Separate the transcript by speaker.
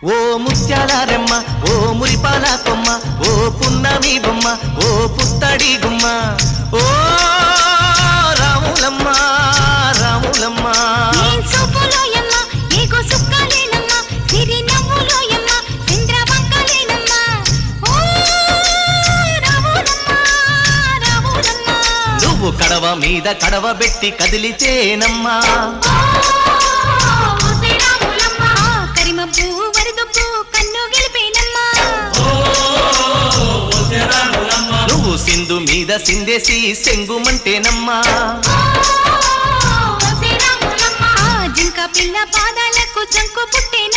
Speaker 1: ఓ ముత్యాల రెమ్మ ఓ మురిపాల కొమ్మ ఓ పున్నమి బొమ్మ ఓ పుత్తడి గుమ్మ ఓ రాములమ్మ రాములమ్మ నువ్వు కడవ మీద కడవ పెట్టి కదిలితేనమ్మా నువ్వు సింధు మీద సిందేసి సెంగుమంటేనమ్మా
Speaker 2: జింక పిల్ల పాదాలకు చంకు పుట్టేన